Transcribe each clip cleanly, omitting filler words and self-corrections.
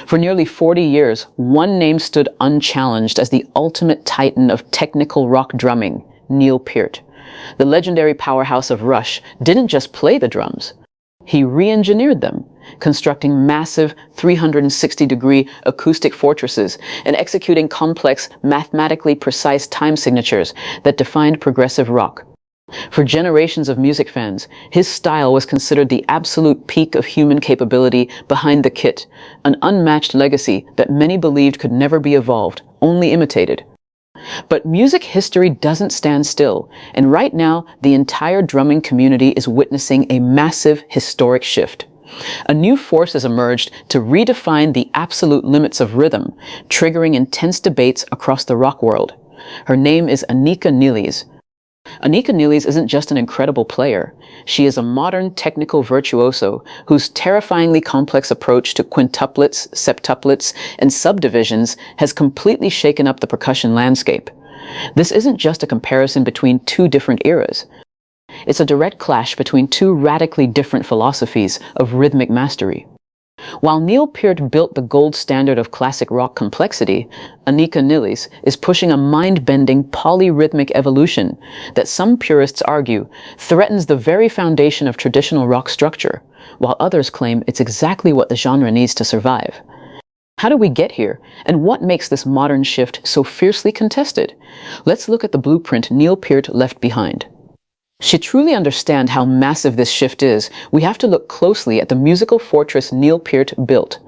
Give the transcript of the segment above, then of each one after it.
For nearly 40 years, one name stood unchallenged as the ultimate titan of technical rock drumming, Neil Peart. The legendary powerhouse of Rush didn't just play the drums. He re-engineered them, constructing massive 360-degree acoustic fortresses and executing complex, mathematically precise time signatures that defined progressive rock. For generations of music fans, his style was considered the absolute peak of human capability behind the kit, an unmatched legacy that many believed could never be evolved, only imitated. But music history doesn't stand still, and right now, the entire drumming community is witnessing a massive historic shift. A new force has emerged to redefine the absolute limits of rhythm, triggering intense debates across the rock world. Her name is Anika Nilles. Anika Nilles isn't just an incredible player. She is a modern technical virtuoso whose terrifyingly complex approach to quintuplets, septuplets, and subdivisions has completely shaken up the percussion landscape. This isn't just a comparison between two different eras. It's a direct clash between two radically different philosophies of rhythmic mastery. While Neil Peart built the gold standard of classic rock complexity, Anika Nilles is pushing a mind-bending polyrhythmic evolution that some purists argue threatens the very foundation of traditional rock structure, while others claim it's exactly what the genre needs to survive. How do we get here, and what makes this modern shift so fiercely contested? Let's look at the blueprint Neil Peart left behind. To truly understand how massive this shift is, we have to look closely at the musical fortress Neil Peart built.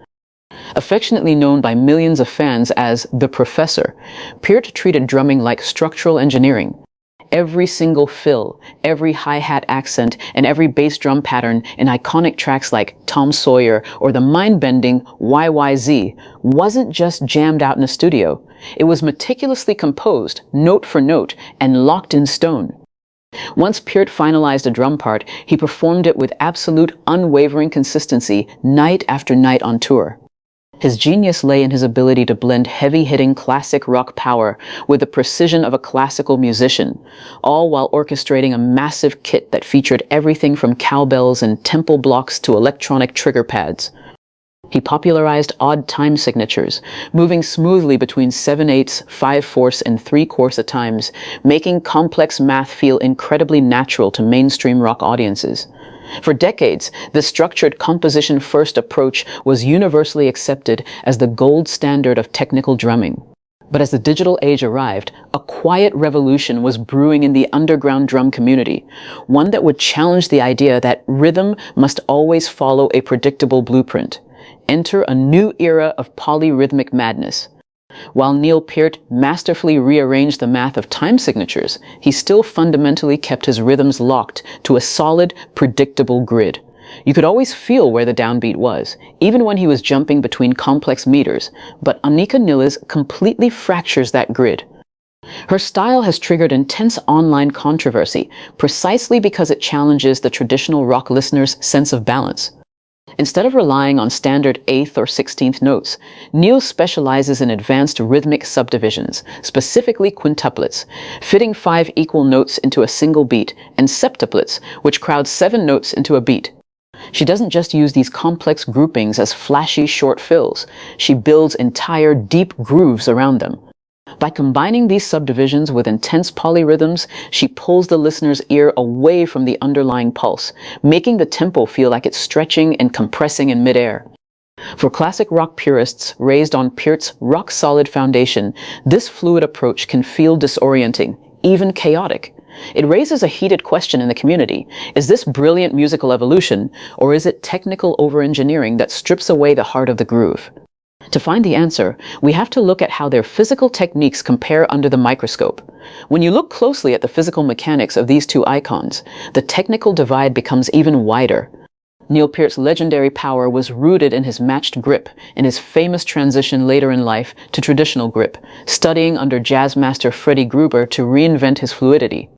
Affectionately known by millions of fans as the Professor, Peart treated drumming like structural engineering. Every single fill, every hi-hat accent, and every bass drum pattern in iconic tracks like Tom Sawyer or the mind-bending YYZ wasn't just jammed out in a studio. It was meticulously composed, note for note, and locked in stone. Once Peart finalized a drum part, he performed it with absolute, unwavering consistency night after night on tour. His genius lay in his ability to blend heavy-hitting classic rock power with the precision of a classical musician, all while orchestrating a massive kit that featured everything from cowbells and tempo blocks to electronic trigger pads. He popularized odd time signatures, moving smoothly between 7/8, 5/4, and 3/4 at times, making complex math feel incredibly natural to mainstream rock audiences. For decades, this structured composition-first approach was universally accepted as the gold standard of technical drumming. But as the digital age arrived, a quiet revolution was brewing in the underground drum community, one that would challenge the idea that rhythm must always follow a predictable blueprint. Enter a new era of polyrhythmic madness. While Neil Peart masterfully rearranged the math of time signatures, he still fundamentally kept his rhythms locked to a solid, predictable grid. You could always feel where the downbeat was, even when he was jumping between complex meters, but Anika Nilles completely fractures that grid. Her style has triggered intense online controversy, precisely because it challenges the traditional rock listener's sense of balance. Instead of relying on standard 8th or 16th notes, Neil specializes in advanced rhythmic subdivisions, specifically quintuplets, fitting 5 equal notes into a single beat, and septuplets, which crowd 7 notes into a beat. She doesn't just use these complex groupings as flashy short fills. She builds entire deep grooves around them. By combining these subdivisions with intense polyrhythms, she pulls the listener's ear away from the underlying pulse, making the tempo feel like it's stretching and compressing in midair. For classic rock purists raised on Peart's rock-solid foundation, this fluid approach can feel disorienting, even chaotic. It raises a heated question in the community. Is this brilliant musical evolution, or is it technical over-engineering that strips away the heart of the groove? To find the answer, we have to look at how their physical techniques compare under the microscope. When you look closely at the physical mechanics of these two icons, the technical divide becomes even wider. Neil Peart's legendary power was rooted in his matched grip, in his famous transition later in life to traditional grip, studying under jazz master Freddie Gruber to reinvent his fluidity.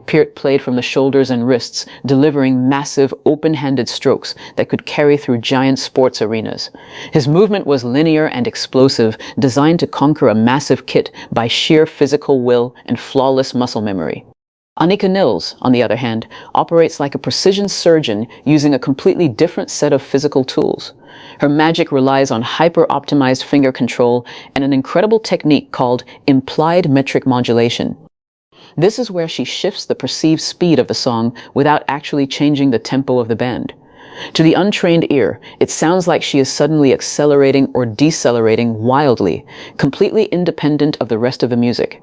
Peart played from the shoulders and wrists, delivering massive, open-handed strokes that could carry through giant sports arenas. His movement was linear and explosive, designed to conquer a massive kit by sheer physical will and flawless muscle memory. Anika Nilles, on the other hand, operates like a precision surgeon using a completely different set of physical tools. Her magic relies on hyper-optimized finger control and an incredible technique called implied metric modulation. This is where she shifts the perceived speed of the song without actually changing the tempo of the band. To the untrained ear, it sounds like she is suddenly accelerating or decelerating wildly, completely independent of the rest of the music.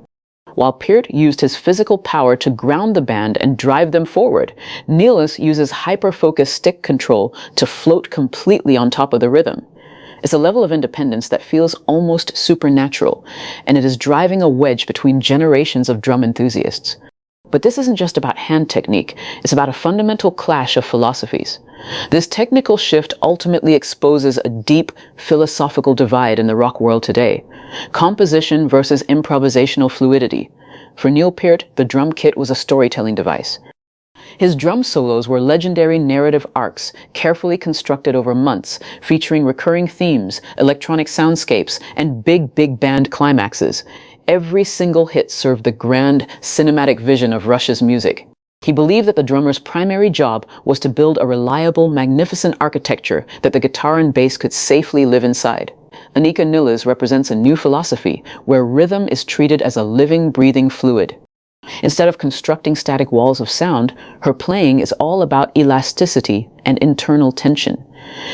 While Peart used his physical power to ground the band and drive them forward, Nilles uses hyper-focused stick control to float completely on top of the rhythm. It's a level of independence that feels almost supernatural, and it is driving a wedge between generations of drum enthusiasts. But this isn't just about hand technique, it's about a fundamental clash of philosophies. This technical shift ultimately exposes a deep philosophical divide in the rock world today. Composition versus improvisational fluidity. For Neil Peart, the drum kit was a storytelling device. His drum solos were legendary narrative arcs, carefully constructed over months, featuring recurring themes, electronic soundscapes, and big band climaxes. Every single hit served the grand, cinematic vision of Rush's music. He believed that the drummer's primary job was to build a reliable, magnificent architecture that the guitar and bass could safely live inside. Anika Nilles represents a new philosophy where rhythm is treated as a living, breathing fluid. Instead of constructing static walls of sound, her playing is all about elasticity and internal tension.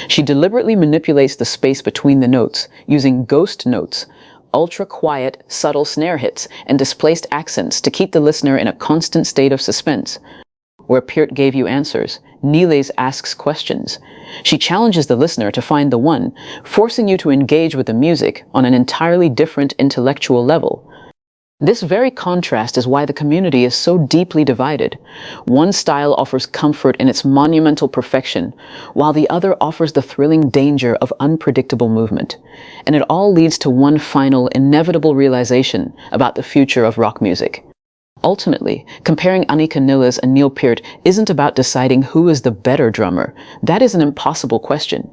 She deliberately manipulates the space between the notes, using ghost notes, ultra-quiet, subtle snare hits, and displaced accents to keep the listener in a constant state of suspense. Where Peart gave you answers, Nilles asks questions. She challenges the listener to find the one, forcing you to engage with the music on an entirely different intellectual level. This very contrast is why the community is so deeply divided. One style offers comfort in its monumental perfection, while the other offers the thrilling danger of unpredictable movement. And it all leads to one final, inevitable realization about the future of rock music. Ultimately, comparing Anika Nilles and Neil Peart isn't about deciding who is the better drummer. That is an impossible question.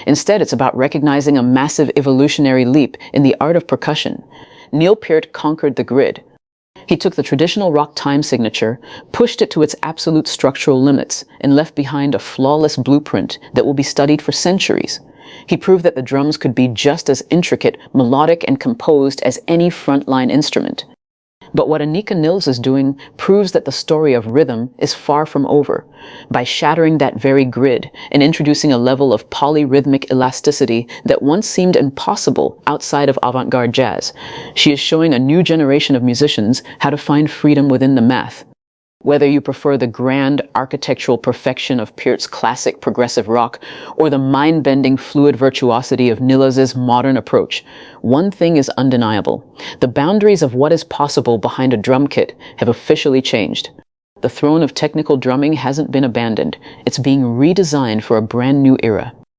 Instead, it's about recognizing a massive evolutionary leap in the art of percussion. Neil Peart conquered the grid. He took the traditional rock time signature, pushed it to its absolute structural limits, and left behind a flawless blueprint that will be studied for centuries. He proved that the drums could be just as intricate, melodic, and composed as any frontline instrument. But what Anika Nilles is doing proves that the story of rhythm is far from over. By shattering that very grid and introducing a level of polyrhythmic elasticity that once seemed impossible outside of avant-garde jazz, she is showing a new generation of musicians how to find freedom within the math. Whether you prefer the grand architectural perfection of Peart's classic progressive rock or the mind-bending fluid virtuosity of Nilles' modern approach, one thing is undeniable. The boundaries of what is possible behind a drum kit have officially changed. The throne of technical drumming hasn't been abandoned. It's being redesigned for a brand new era.